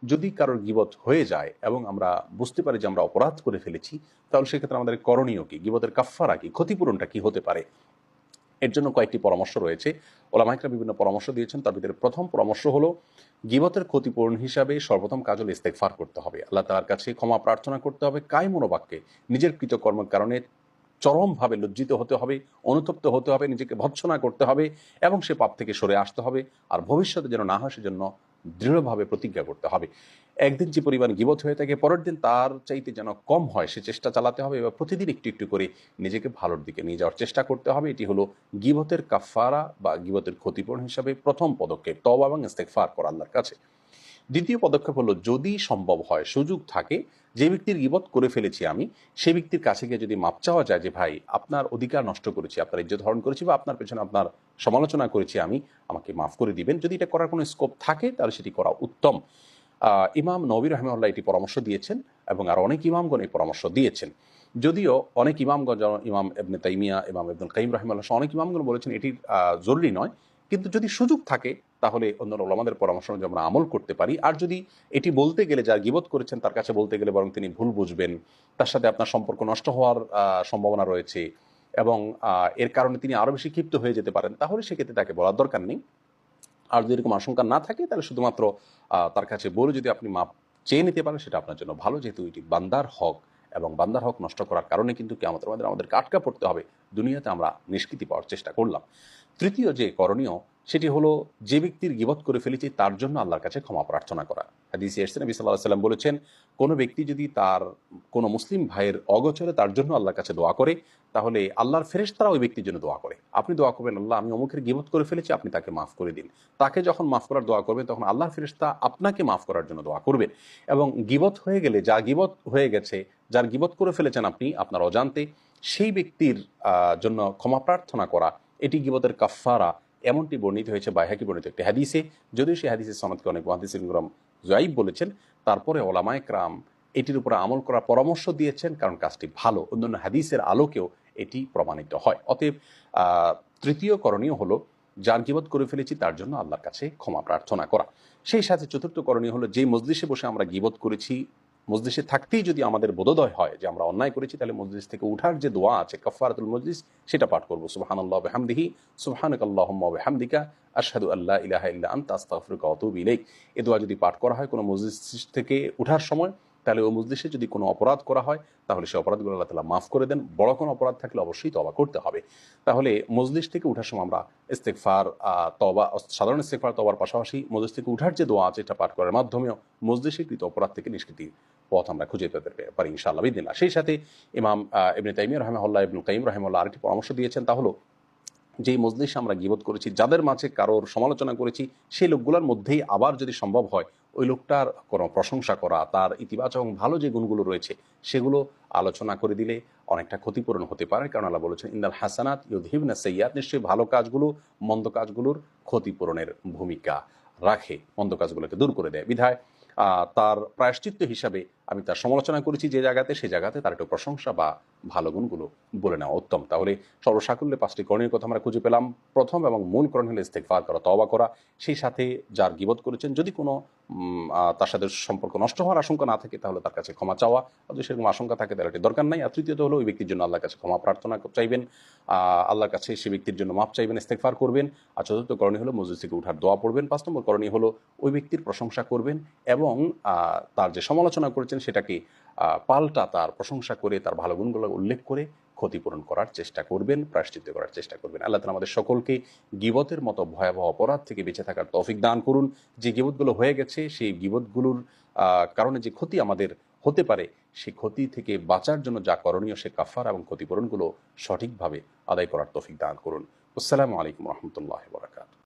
যদি কারোর গীবত হয়ে যায় এবং আমরা বুঝতে পারি যে আমরা অপরাধ করে ফেলেছি, তাহলে সেক্ষেত্রে আমাদের করণীয় কি, গীবতের কাফফারা কি, ক্ষতিপূরণটা কি হতে পারে? এর জন্য কয়েকটি পরামর্শ রয়েছে। ওলামা ইকরাম বিভিন্ন পরামর্শ দিয়েছেন। তার ভিতরে প্রথম পরামর্শ হলো, গীবতের ক্ষতিপূরণ হিসাবে সর্বপ্রথম কাজ হলো ইস্তেগফার করতে হবে, আল্লাহ তাআলার কাছে ক্ষমা প্রার্থনা করতে হবে, কায় মনোবাক্যে নিজের কৃতকর্মের কারণে চরমভাবে লজ্জিত হতে হবে, অনুতপ্ত হতে হবে, নিজেকে ভৎসনা করতে হবে এবং সে পাপ থেকে সরে আসতে হবে। আর ভবিষ্যতে যেন না হয় সেজন্য দৃঢ়ভাবে প্রতিজ্ঞা করতে হবে। একদিন যে পরিমাণ গীবত হয়ে থাকে, পরের দিন তার চাইতে যেন কম হয় সে চেষ্টা চালাতে হবে এবং প্রতিদিন একটু একটু করে নিজেকে ভালোর দিকে নিয়ে যাওয়ার চেষ্টা করতে হবে। এটি হলো গীবতের কাফফারা বা গীবতের ক্ষতিপূরণ হিসাবে প্রথম পদক্ষেপ, তওবা এবং ইস্তেগফার করা আল্লাহর কাছে। দ্বিতীয় পদক্ষেপ হলো, যদি সম্ভব হয়, সুযোগ থাকে, যে ব্যক্তির গীবত করে ফেলেছি আমি, সেই ব্যক্তির কাছে গিয়ে যদি মাপ চাওয়া যায় যে ভাই আপনার অধিকার নষ্ট করেছি, আপনার ইজ্জত হরণ করেছি বা আপনার পেছনে আপনার সমালোচনা করেছি আমি, আমাকে মাফ করে দিবেন, যদি এটা করার কোনো স্কোপ থাকে তাহলে সেটি করা উত্তম। ইমাম নবী রাহিমাহুল্লাহ এটি পরামর্শ দিয়েছেন এবং আর অনেক ইমামগণ এই পরামর্শ দিয়েছেন। যদিও অনেক ইমামগণ, যেমন ইমাম ইবনে তাইমিয়া, ইমাম ইবনুল কাইয়িম রাহিমাহুল্লাহ সহ অনেক ইমামগণ বলেছেন এটি জরুরি নয়, কিন্তু যদি সুযোগ থাকে তাহলে অন্য ওলামাদের পরামর্শ অনুযায়ী আমরা আমল করতে পারি। আর যদি এটি বলতে গেলে, যার গীবত করেছেন তার কাছে বলতে গেলে বরং তিনি ভুল বুঝবেন, তার সাথে আপনার সম্পর্ক নষ্ট হওয়ার সম্ভাবনা রয়েছে এবং এর কারণে তিনি আরও বেশি ক্ষিপ্ত হয়ে যেতে পারেন, তাহলে সেক্ষেত্রে তাকে বলার দরকার নেই। আর যদি এরকম আশঙ্কা না থাকে তাহলে শুধুমাত্র তার কাছে বলে যদি আপনি মাপ চেয়ে নিতে পারেন সেটা আপনার জন্য ভালো, যেহেতু এটি বান্দার হক এবং বান্দার হক নষ্ট করার কারণে কিন্তু কিয়ামতের মধ্যে আমাদেরকে আটকা পড়তে হবে। দুনিয়াতে আমরা নিষ্কৃতি পাওয়ার চেষ্টা করলাম। তৃতীয় যে করণীয়, সেটি হলো, যে ব্যক্তির গীবত করে ফেলেছি তার জন্য আল্লাহর কাছে ক্ষমা প্রার্থনা করা। হাদিসে এসেছে, নবী সাল্লাল্লাহু আলাইহি সাল্লাম বলেছেন, কোনো ব্যক্তি যদি তার কোনো মুসলিম ভাইয়ের অগোচরে তার জন্য আল্লাহর কাছে দোয়া করে, তাহলে আল্লাহর ফেরেশতারা ওই ব্যক্তির জন্য দোয়া করে। আপনি দোয়া করবেন, আল্লাহ আমি অমুকের গীবত করে ফেলেছি, আপনি তাকে মাফ করে দিন। তাকে যখন মাফ করার দোয়া করবেন তখন আল্লাহর ফেরেশতা আপনাকে মাফ করার জন্য দোয়া করবেন। এবং গীবত হয়ে গেলে, যা গীবত হয়ে গেছে, যার গীবত করে ফেলেছেন আপনি আপনার অজান্তে, সেই ব্যক্তির জন্য ক্ষমা প্রার্থনা করা, এটি গীবতের কাফফারা। এমনটি বর্ণিত হয়েছে বাইহাকি বর্ণিত একটি হাদিসে। যদিও সেই হাদিসের সনদকে অনেক মুহাদ্দিসিন কিরাম যায়িফ বলেছেন, তারপরে ওলামায়ে কেরাম এটির উপরে আমল করার পরামর্শ দিয়েছেন, কারণ কাজটি ভালো, অন্যান্য হাদিসের আলোকেও এটি প্রমাণিত হয়। অতএব তৃতীয় করণীয় হলো, যার গীবত করে ফেলেছি তার জন্য আল্লাহর কাছে ক্ষমা প্রার্থনা করা। সেই সাথে চতুর্থ করণীয় হলো, যে মজলিসে বসে আমরা গীবত করেছি, মজলিসে থাকতেই যদি আমাদের বোধোদয় হয় যে আমরা অন্যায় করেছি, তাহলে মজলিস থেকে উঠার যে দোয়া আছে কাফফারাতুল মজলিস, সেটা পাঠ করব। সুবহানাল্লাহি ওয়া বিহামদিহি, সুবহানাকাল্লাহুম্মা ওয়া বিহামদিকা, আশহাদু আল্লা ইলাহা ইল্লা আনতা, আস্তাগফিরুকা ওয়া আতুবু ইলাইক। এই দোয়া যদি পাঠ করা হয় কোনো মজলিস থেকে উঠার সময়, তাহলে ওই মজলিসে যদি কোনো অপরাধ করা হয় তাহলে সেই অপরাধগুলো আল্লাহ তাআলা মাফ করে দেন। বড় কোনো অপরাধ থাকলে অবশ্যই তওবা করতে হবে। তাহলে মজলিস থেকে উঠার সময় আমরা ইস্তেগফার, তওবা, সাধারণ ইস্তেগফার তওবার পাশাপাশি মজলিস থেকে উঠার যে দোয়া আছে এটা পাঠ করার মাধ্যমেও মজলিসে কৃত অপরাধ থেকে নিষ্কৃতির পথ আমরা খুঁজে পেতে পারি ইনশাআল্লাহ বিইذনিল্লাহ। সেই সাথে ইমাম ইবনে তাইমিয়া রাহিমাহুল্লাহ, ইবনুল কাইয়িম রাহিমাহুল্লাহ আরেকটি পরামর্শ দিয়েছেন, তা হলো, যেই মজলিসে আমরা গীবত করেছি, যাদের মাঝে কারোর সমালোচনা করেছি, সেই লোকগুলোর মধ্যেই আবার যদি সম্ভব হয় ওই লোকটার কোনো প্রশংসা করা, তার ইতিবাচক এবং ভালো যে গুণগুলো রয়েছে সেগুলো আলোচনা করে দিলে অনেকটা ক্ষতিপূরণ হতে পারে। কারণ আল্লাহ বলেছেন, ইন্নাল হাসানাত ইউযহিবনা সাইয়্যাত, নিশ্চয়ই ভালো কাজগুলো মন্দ কাজগুলোর ক্ষতিপূরণের ভূমিকা রাখে, মন্দ কাজগুলোকে দূর করে দেয়। বিধায় তার প্রায়শ্চিত্ত হিসাবে আমি তার সমালোচনা করেছি যে জায়গাতে, সেই জায়গাতে তার একটু প্রশংসা বা ভালো গুণগুলো বলে নেওয়া উত্তম। তাহলে সর্বসাকুল্যে 5টি করণীয় কথা আমরা খুঁজে পেলাম। প্রথম এবং মূল করণ হলো ইস্তেগফার করা, তওবা করা। সেই সাথে যার গীবত করেছেন, যদি কোনো তার সাথে সম্পর্ক নষ্ট হওয়ার আশঙ্কা না থাকে তাহলে তার কাছে ক্ষমা চাওয়া, যদি সেরকম আশঙ্কা থাকে তাহলে এটি দরকার নাই। আর তৃতীয়ত হলো, ওই ব্যক্তির জন্য আল্লাহর কাছে ক্ষমা প্রার্থনা চাইবেন, আল্লাহর কাছে সে ব্যক্তির জন্য মাপ চাইবেন, ইস্তেগফার করবেন। আর চতুর্থ করণীয় হলো মজলিস থেকে উঠার দোয়া পড়বেন। 5 নম্বর করণীয় হলো ওই ব্যক্তির প্রশংসা করবেন এবং তার যে সমালোচনা করেছেন সেটাকে পাল্টা তার প্রশংসা করে, তার ভালো গুণগুলো উল্লেখ করে ক্ষতিপূরণ করার চেষ্টা করবেন, প্রায়শ্চিত্ত করার চেষ্টা করবেন। আল্লাহ তাআলা আমাদের সকলকে গীবতের মতো ভয়াবহ অপরাধ থেকে বেঁচে থাকার তৌফিক দান করুন। যে গীবতগুলো হয়ে গেছে, সেই গীবতগুলোর কারণে যে ক্ষতি আমাদের হতে পারে, সেই ক্ষতি থেকে বাঁচার জন্য যা করণীয়, সে কাফারা এবং ক্ষতিপূরণগুলো সঠিকভাবে আদায় করার তৌফিক দান করুন। আসসালামু আলাইকুম ওয়া রাহমাতুল্লাহি ওয়া বারাকাতুহু।